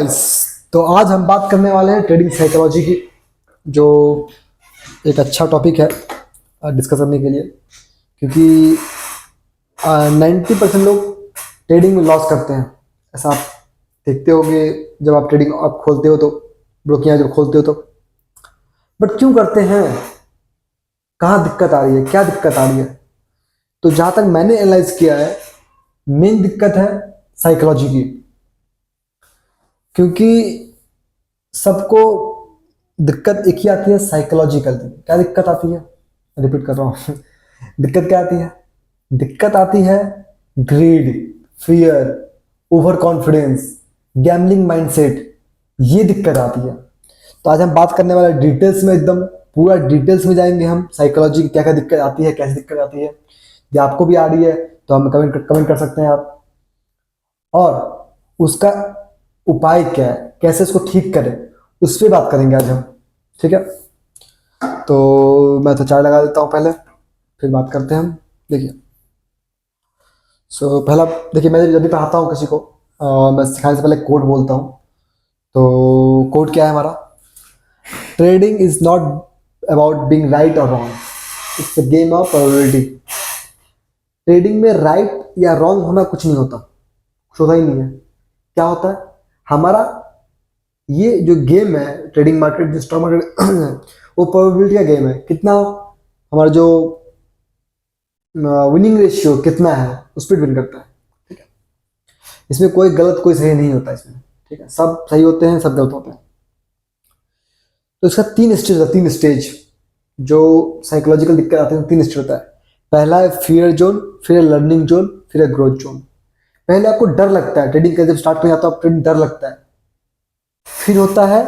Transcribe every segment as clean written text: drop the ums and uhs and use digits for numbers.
Guys, तो आज हम बात करने वाले हैं ट्रेडिंग साइकोलॉजी की, जो एक अच्छा टॉपिक है डिस्कस करने के लिए, क्योंकि 90% लोग ट्रेडिंग में लॉस करते हैं। ऐसा आप देखते होंगे जब आप ट्रेडिंग आप खोलते हो तो, ब्रोकियां जब खोलते हो तो। बट क्यों करते हैं? कहाँ दिक्कत आ रही है? क्या दिक्कत आ रही है? तो जहाँ तक मैंने एनालाइज किया है, मेन दिक्कत है साइकोलॉजी की। क्योंकि सबको दिक्कत एक ही आती है, साइकोलॉजिकल। क्या दिक्कत आती है? रिपीट कर रहा हूँ दिक्कत क्या आती है? दिक्कत आती है greed, fear, over confidence, gambling mindset. ये दिक्कत आती है। तो आज हम बात करने वाले डिटेल्स में, एकदम पूरा डिटेल्स में जाएंगे हम, साइकोलॉजी की क्या क्या दिक्कत आती है, कैसी दिक्कत आती है। यदि आपको भी आ रही है तो हम कमेंट कर सकते हैं आप, और उसका उपाय क्या है, कैसे इसको ठीक करें, उस पर बात करेंगे आज हम। ठीक है, तो मैं तो चाय लगा देता हूँ पहले, फिर बात करते हैं हम। देखिए, पहला देखिए, मैं जब भी पढ़ाता हूँ किसी को, मैं सिखाने से पहले कोड बोलता हूँ। तो कोड क्या है हमारा? Trading is not about being right और wrong, it's a game of probability. Trading में राइट या रॉन्ग होना कुछ नहीं होता, कुछ होता ही नहीं है। क्या होता है हमारा? ये जो गेम है ट्रेडिंग मार्केट, जो स्टॉक मार्केट वो प्रोबेबिलिटी का गेम है। कितना हमारा जो विनिंग रेशियो कितना है, उस पर डिपेंड करता है। ठीक है, इसमें कोई गलत कोई सही नहीं होता इसमें। ठीक है, सब सही होते हैं, सब गलत होते हैं। तो इसका तीन स्टेज जो साइकोलॉजिकल दिक्कत आती है, तीन स्टेज होता है। पहला है फियर जोन, फिर है लर्निंग जोन, फिर है ग्रोथ जोन। पहले आपको डर लगता है, ट्रेडिंग का जब स्टार्ट में जाता है ट्रेडिंग डर लगता है। फिर होता है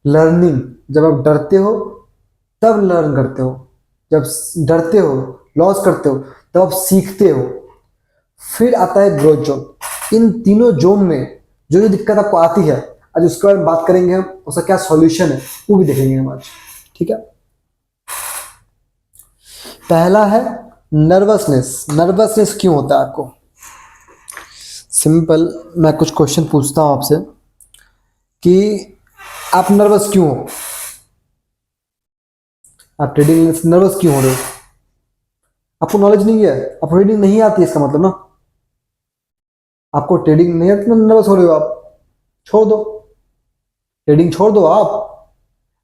लर्निंग, जब आप डरते हो तब लर्न करते हो। जब डरते हो, लॉस करते हो, तब आप सीखते हो। फिर आता है ग्रोथ जोन। इन तीनों जोन में जो जो दिक्कत आपको आती है, आज उसके बारे में बात करेंगे हम, उसका क्या सॉल्यूशन है वो भी देखेंगे हम आज। ठीक है, पहला है नर्वसनेस। नर्वसनेस क्यों होता है आपको? सिंपल, मैं कुछ क्वेश्चन पूछता हूं आपसे कि आप नर्वस क्यों हो? आप ट्रेडिंग में नर्वस क्यों हो रहे हो? आपको नॉलेज नहीं है, आपको ट्रेडिंग नहीं आती है, इसका मतलब ना। आपको ट्रेडिंग नहीं आती, नर्वस हो रहे हो आप। छोड़ दो, ट्रेडिंग छोड़ दो। आप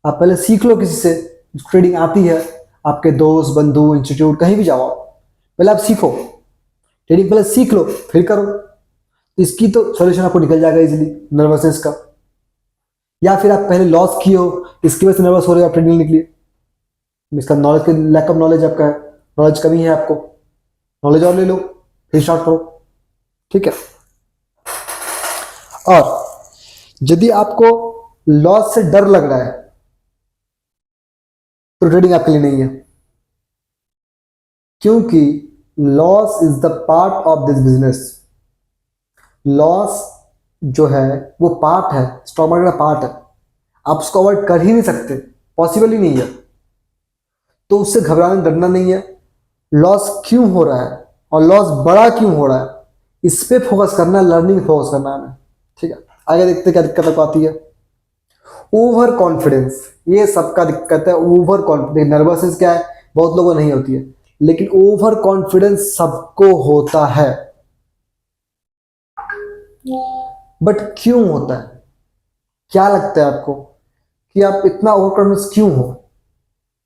पहले सीख लो किसी से जिसको ट्रेडिंग आती है। आपके दोस्त, बंधु, इंस्टीट्यूट, कहीं भी जाओ, पहले आप सीखो ट्रेडिंग, पहले सीख लो फिर करो। इसकी तो सॉल्यूशन आपको निकल जाएगा इजीली, नर्वसनेस का। या फिर आप पहले लॉस किए हो, इसकी वजह से नर्वस हो रहे हो, आप ट्रेडिंग निकलिए। इसका नॉलेज, लैक ऑफ नॉलेज आपका है, नॉलेज कमी है आपको, नॉलेज और ले लो, फिर स्टार्ट करो। ठीक है, और यदि आपको लॉस से डर लग रहा है तो ट्रेडिंग आपके लिए नहीं है, क्योंकि loss is the part of this business. Loss जो है वो पार्ट है, स्टॉक मार्केट का पार्ट है। आप उसको अवॉइड कर ही नहीं सकते, पॉसिबल ही नहीं है। तो उससे घबराना, डरना नहीं है। लॉस क्यों हो रहा है और लॉस बड़ा क्यों हो रहा है, इस पे फोकस करना है, लर्निंग फोकस करना है हमें। ठीक है, आगे देखते हैं क्या दिक्कत आती है। ओवर कॉन्फिडेंस, ये सबका दिक्कत है। ओवर कॉन्फिडेंस, नर्वसनेस क्या है, बहुत लोगों को नहीं होती है, लेकिन ओवर कॉन्फिडेंस सबको होता है। बट क्यों होता है? क्या लगता है आपको कि आप इतना ओवर कॉन्फिडेंस क्यों हो?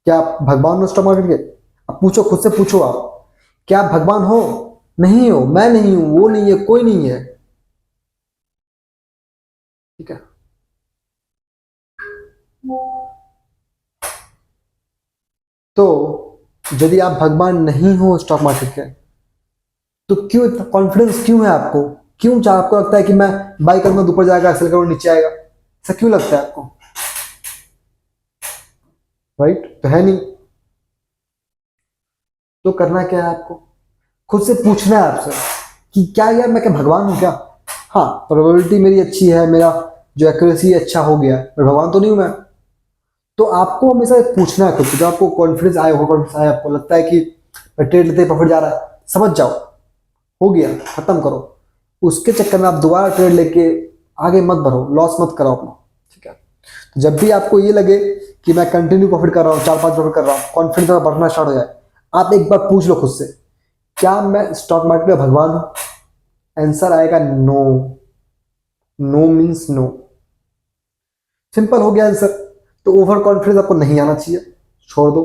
क्या आप भगवान हो स्टॉक मार्केट के? आप पूछो, खुद से पूछो, आप क्या आप भगवान हो? नहीं हो, मैं नहीं हूं, वो नहीं है, कोई नहीं है। ठीक है, तो यदि आप भगवान नहीं हो स्टॉक मार्केट के, तो क्यों इतना कॉन्फिडेंस क्यों है आपको? क्यों चाह आपको लगता है कि मैं बाई करूंगा तो ऊपर जाएगा, सेल करूंगा नीचे आएगा? ऐसा क्यों लगता है आपको? राइट, तो है नहीं। तो करना क्या है आपको? खुद से पूछना है आपसे कि क्या यार मैं क्या भगवान हूं क्या? हाँ, प्रोबेबिलिटी मेरी अच्छी है, मेरा जो एक्यूरेसी अच्छा हो गया, पर भगवान तो नहीं हूं मैं। तो आपको हमेशा पूछना है खुद से, जब आपको कॉन्फिडेंस आए, हो कॉन्फिडेंस आए, आपको लगता है कि ट्रेड लेते प्रॉफिट जा रहा है, समझ जाओ हो गया, खत्म करो। उसके चक्कर में आप दोबारा ट्रेड लेके आगे मत बढ़ो, लॉस मत करो अपना, ठीक है। तो जब भी आपको ये लगे कि मैं कंटिन्यू प्रॉफिट कर रहा हूँ, 4-5 प्रॉफिट कर रहा हूँ, कॉन्फिडेंस बढ़ना स्टार्ट हो जाए, आप एक बार पूछ लो खुद से, क्या मैं स्टॉक मार्केट का भगवान हूँ? आंसर आएगा no. No means no, simple हो गया आंसर। तो ओवर कॉन्फिडेंस आपको नहीं आना चाहिए, छोड़ दो।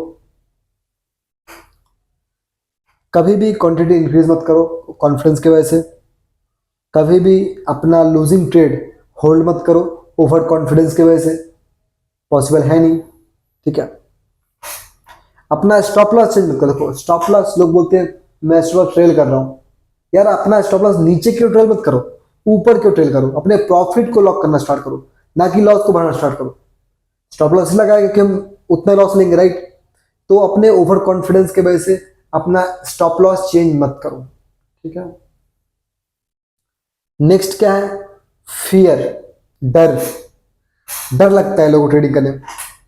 कभी भी क्वांटिटी इंक्रीज मत करो कॉन्फिडेंस की वजह से। कभी भी अपना लूजिंग ट्रेड होल्ड मत करो ओवर कॉन्फिडेंस की वजह से, पॉसिबल है नहीं, ठीक है। अपना स्टॉप लॉस चेंज मत करो। देखो स्टॉप लॉस, लोग बोलते हैं मैं स्टॉप लॉस ट्रेल कर रहा हूँ, यार अपना स्टॉप लॉस नीचे क्यों ट्रेल मत करो, ऊपर क्यों ट्रेल करो। अपने प्रॉफिट को लॉक करना स्टार्ट करो, ना कि लॉस को बढ़ाना स्टार्ट करो। स्टॉप लॉस लगाएगा कि हम उतना लॉस लेंगे, राइट। तो अपने ओवर कॉन्फिडेंस के वजह से अपना स्टॉप लॉस चेंज मत करो, ठीक है। नेक्स्ट क्या है? फियर, डर। डर लगता है लोगों को ट्रेडिंग करने में।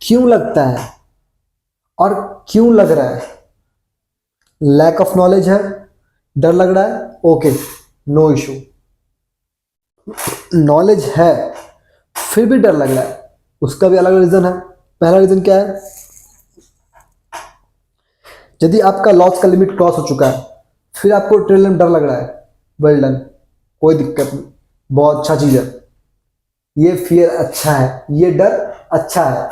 क्यों लगता है और क्यों लग रहा है? लैक ऑफ नॉलेज है, डर लग रहा है, ओके, नो इशू। नॉलेज है फिर भी डर लग रहा है, उसका भी अलग रीजन है। पहला रीजन क्या है? यदि आपका लॉस का लिमिट क्रॉस हो चुका है, फिर आपको ट्रेड में डर लग रहा है, वेल डन, कोई दिक्कत नहीं, बहुत अच्छा चीज है। ये फियर अच्छा है, ये डर अच्छा है।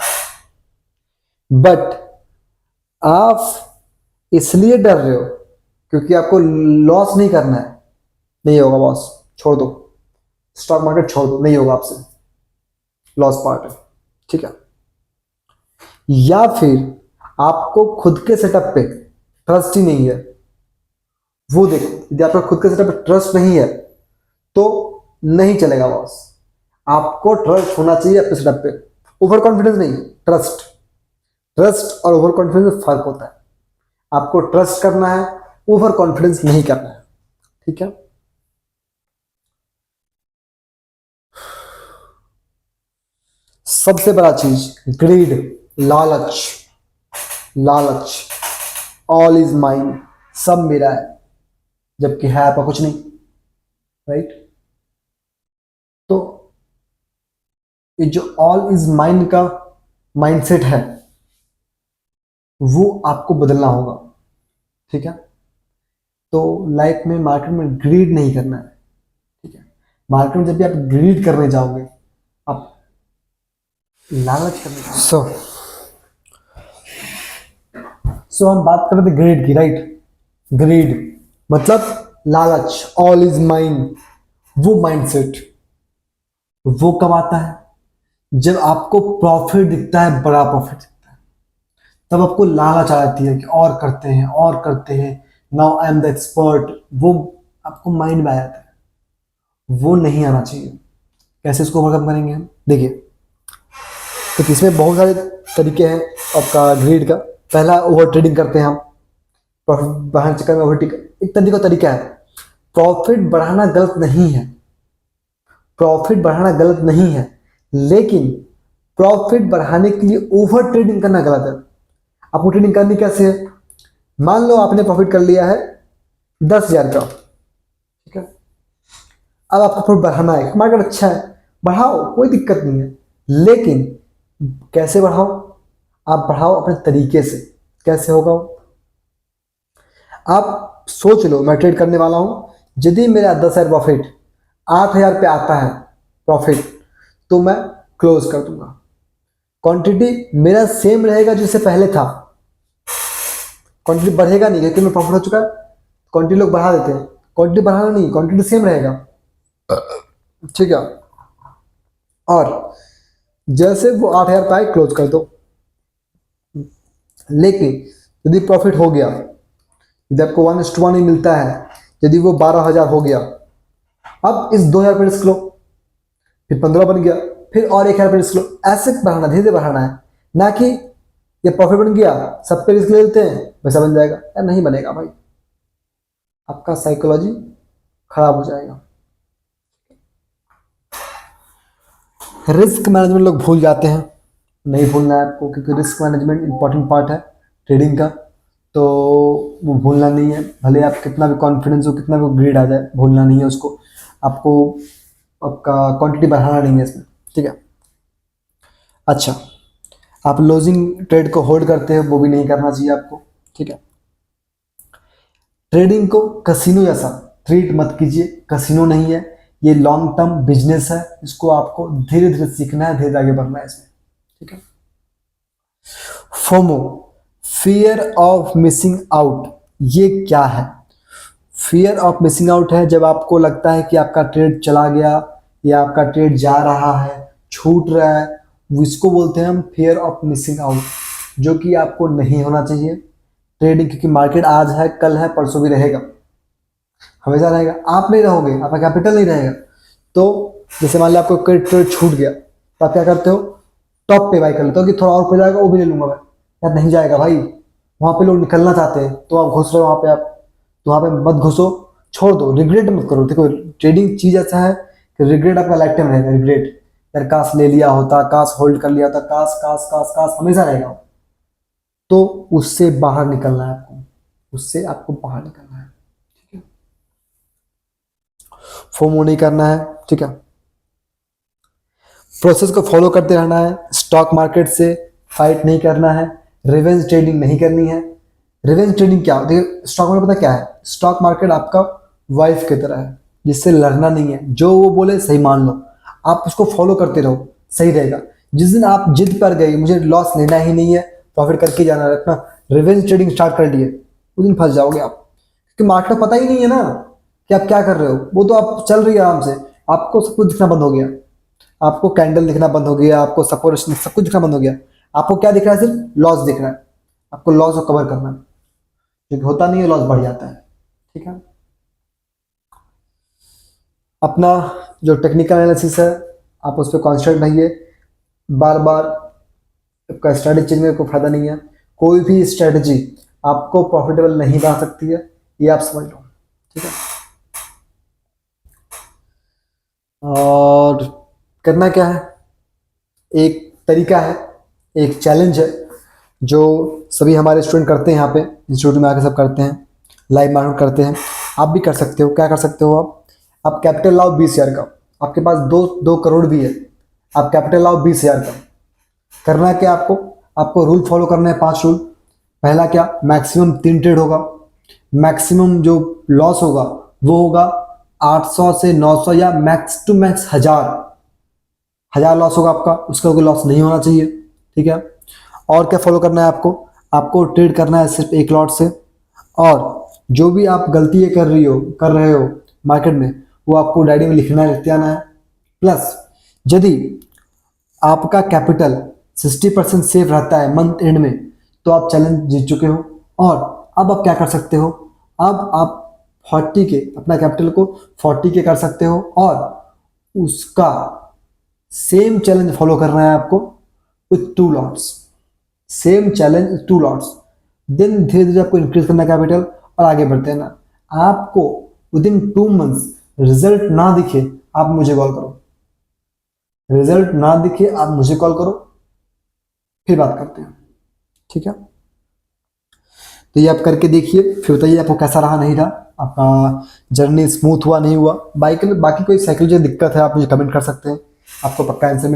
बट आप इसलिए डर रहे हो क्योंकि आपको लॉस नहीं करना है, नहीं होगा बॉस, छोड़ दो, स्टॉक मार्केट छोड़ दो, नहीं होगा आपसे, लॉस पार्ट है, ठीक है। या फिर आपको खुद के सेटअप पे ट्रस्ट ही नहीं है। वो देखो, यदि आपका खुद के सेटअप पे ट्रस्ट नहीं है तो नहीं चलेगा बॉस। आपको ट्रस्ट होना चाहिए अपने सेटअप पे, ओवर कॉन्फिडेंस नहीं, ट्रस्ट। ट्रस्ट और ओवर कॉन्फिडेंस में फर्क होता है। आपको ट्रस्ट करना है, ओवर कॉन्फिडेंस नहीं करना है, ठीक है। सबसे बड़ा चीज ग्रीड, लालच। लालच, ऑल इज माइन, सब मेरा है, जबकि है आपका कुछ नहीं, राइट। तो ये जो ऑल इज माइन का माइंडसेट है वो आपको बदलना होगा, ठीक है। तो लाइफ में मार्केट में ग्रीड नहीं करना है, ठीक है। मार्केट में जब भी आप ग्रीड करने जाओगे, आप लालच करने सो हम बात कर रहे थे ग्रीड की, राइट। ग्रीड मतलब लालच, ऑल इज माइन, वो माइंडसेट वो कब आता है? जब आपको प्रॉफिट दिखता है, बड़ा प्रॉफिट दिखता है, तब आपको लालच आ जाती है कि और करते हैं और करते हैं, now I am the expert, वो आपको माइंड में आ जाता है। वो नहीं आना चाहिए। कैसे इसको ओवरकम करेंगे हम? देखिए, तो इसमें बहुत सारे तरीके हैं आपका ग्रीड का। पहला, ओवर ट्रेडिंग करते हैं हम, प्रॉफिट बढ़ाने के चक्कर में ओवर ट्रेडिंग एक तरीका है। प्रॉफिट बढ़ाना गलत नहीं है, प्रॉफिट बढ़ाना गलत नहीं है, लेकिन प्रॉफिट बढ़ाने के लिए ओवर ट्रेडिंग करना गलत है। आपको ट्रेडिंग करनी कैसे है? मान लो आपने प्रॉफिट कर लिया है 10,000 का, ठीक है। अब आपको प्रॉफिट बढ़ाना है, मार्केट अच्छा है, बढ़ाओ, कोई दिक्कत नहीं है, लेकिन कैसे बढ़ाओ? आप बढ़ाओ अपने तरीके से। कैसे होगा? आप सोच लो, मैं ट्रेड करने वाला हूं, यदि मेरा 10,000 प्रॉफिट 8,000 पे आता है प्रॉफिट, तो मैं क्लोज कर दूंगा। क्वांटिटी मेरा सेम रहेगा जिससे पहले था, क्वांटिटी बढ़ेगा नहीं, क्योंकि मैं प्रॉफिट हो चुका है। क्वांटिटी लोग बढ़ा देते हैं, क्वांटिटी बढ़ाना नहीं, क्वांटिटी सेम रहेगा, ठीक है। और जैसे वो 8,000 पे आए, क्लोज कर दो। लेकिन यदि प्रॉफिट हो गया, यदि आपको 1:1 ही मिलता है, यदि वो 12,000 हो गया, अब इस 2,000 पे रिस्क लो, फिर 15 बन गया, फिर और 1,000 पे रिस्क लो। ऐसे बढ़ाना, धीरे धीरे बढ़ाना है, ना कि ये प्रॉफिट बन गया सब पे रिस्क ले लेते हैं वैसा बन जाएगा, या नहीं बनेगा भाई, आपका साइकोलॉजी खराब हो जाएगा। रिस्क मैनेजमेंट लोग भूल जाते हैं, नहीं भूलना है आपको, क्योंकि रिस्क मैनेजमेंट इंपॉर्टेंट पार्ट है ट्रेडिंग का। तो वो भूलना नहीं है, भले आप कितना भी कॉन्फिडेंस हो, कितना भी ग्रेड आ जाए, भूलना नहीं है उसको। आपको आपका क्वांटिटी बढ़ाना नहीं है इसमें, ठीक है। अच्छा, आप लूजिंग ट्रेड को होल्ड करते हैं, वो भी नहीं करना चाहिए आपको, ठीक है। ट्रेडिंग को कसिनो जैसा ट्रीट मत कीजिए, कसिनो नहीं है, ये लॉन्ग टर्म बिजनेस है, इसको आपको धीरे धीरे सीखना है, धीरे आगे बढ़ना है इसमें, ठीक है। FOMO, fear of missing out, ये क्या है? फियर ऑफ मिसिंग आउट है जब आपको लगता है कि आपका ट्रेड चला गया या आपका ट्रेड जा रहा है, छूट रहा है, इसको बोलते हैं हम फियर ऑफ मिसिंग आउट, जो कि आपको नहीं होना चाहिए। ट्रेडिंग, क्योंकि मार्केट आज है, कल है, परसों भी रहेगा, हमेशा रहेगा, आप नहीं रहोगे, आपका कैपिटल नहीं रहेगा। तो जैसे मान लिया आपको कोई ट्रेड छूट गया, तो आप क्या करते हो, टॉप पे बाई कर लेते हो कि थोड़ा और ऊपर जाएगा वो भी ले लूंगा मैं, यार नहीं जाएगा भाई, वहां पे लोग निकलना चाहते हैं तो आप घुस रहे हो वहां पे, आप तो वहां पे मत घुसो, छोड़ दो, रिग्रेट मत करो। देखो ट्रेडिंग चीज ऐसा है कि रिग्रेट आपका लाइफ टाइम रहेगा, रिग्रेट, यार काश ले लिया होता, काश होल्ड कर लिया होता, काश काश काश काश, हमेशा रहेगा। तो उससे बाहर निकलना है आपको, उससे आपको बाहर निकलना है, ठीक है। फोमो नहीं करना है, ठीक है। प्रोसेस को फॉलो करते रहना है, स्टॉक मार्केट से फाइट नहीं करना है, रिवेंज ट्रेडिंग नहीं करनी है। रिवेंज ट्रेडिंग क्या होती है? स्टॉक मार्केट पता क्या है? स्टॉक मार्केट आपका वाइफ की तरह है, जिससे लड़ना नहीं है, जो वो बोले सही मान लो, आप उसको फॉलो करते रहो, सही रहेगा। जिस दिन आप जिद पर गए मुझे लॉस लेना ही नहीं है, प्रॉफिट करके जाना है, अपना रिवेंज ट्रेडिंग स्टार्ट कर लिए, उस दिन फंस जाओगे आप, क्योंकि मार्केट पता ही नहीं है ना कि आप क्या कर रहे हो। वो तो आप चल रही है आराम से, आपको सब कुछ दिखना बंद हो गया, आपको कैंडल दिखना बंद हो गया, आपको सपोर्ट सब कुछ दिखना बंद हो गया, आपको क्या दिख रहा है? सिर्फ लॉस दिख रहा है, आपको लॉस को कवर करना है, क्योंकि होता नहीं है, लॉस बढ़ जाता है, ठीक है। अपना जो टेक्निकल एनालिसिस है आप उस पर कॉन्सेंट्रेट रहिए, बार बार आपका स्ट्रैटेजी चेंज में कोई फायदा नहीं है, कोई भी स्ट्रैटेजी आपको प्रॉफिटेबल नहीं बना सकती है, ये आप समझ लो, ठीक है। और करना क्या है, एक तरीका है, एक चैलेंज है जो सभी हमारे स्टूडेंट करते हैं, यहाँ पे इंस्टीट्यूट में आके सब करते हैं, लाइव मार्केट करते हैं, आप भी कर सकते हो। क्या कर सकते हो आप कैपिटल लाओ 20,000 का, आपके पास 2 करोड़ भी है, आप कैपिटल लाओ 20,000 का। करना क्या आपको रूल फॉलो करना है, 5 रूल। पहला क्या, मैक्सिमम 3 ट्रेड होगा, मैक्सिमम जो लॉस होगा वो होगा 800 से 900 या मैक्स टू मैक्स 1000 लॉस होगा आपका, उसका कोई लॉस नहीं होना चाहिए, ठीक है। और क्या फॉलो करना है आपको ट्रेड करना है सिर्फ 1 लॉट से, और जो भी आप गलती कर रहे हो मार्केट में, वो आपको डायरी में लिखना है, लिखते आना है। प्लस यदि आपका कैपिटल 60% सेफ रहता है मंथ एंड में, तो आप चैलेंज जीत चुके हो। और अब आप क्या कर सकते हो, अब आप 40 के, अपना कैपिटल को 40 के कर सकते हो, और उसका सेम चैलेंज फॉलो करना है आपको with 2 lots, same challenge 2 lots. Then धीरे धीरे आपको इंक्रीज करना कैपिटल और आगे बढ़ते हैं ना। आपको विद इन 2 मंथ्स रिजल्ट ना दिखे, आप मुझे कॉल करो, रिजल्ट ना दिखे आप मुझे कॉल करो, फिर बात करते हैं, ठीक है। तो ये आप करके देखिए, फिर बताइए आपको कैसा रहा, नहीं रहा, आपका जर्नी स्मूथ हुआ नहीं हुआ। बाकी कोई साइकोलॉजी दिक्कत है आप मुझे कमेंट कर सकते हैं, आपको पक्का आंसर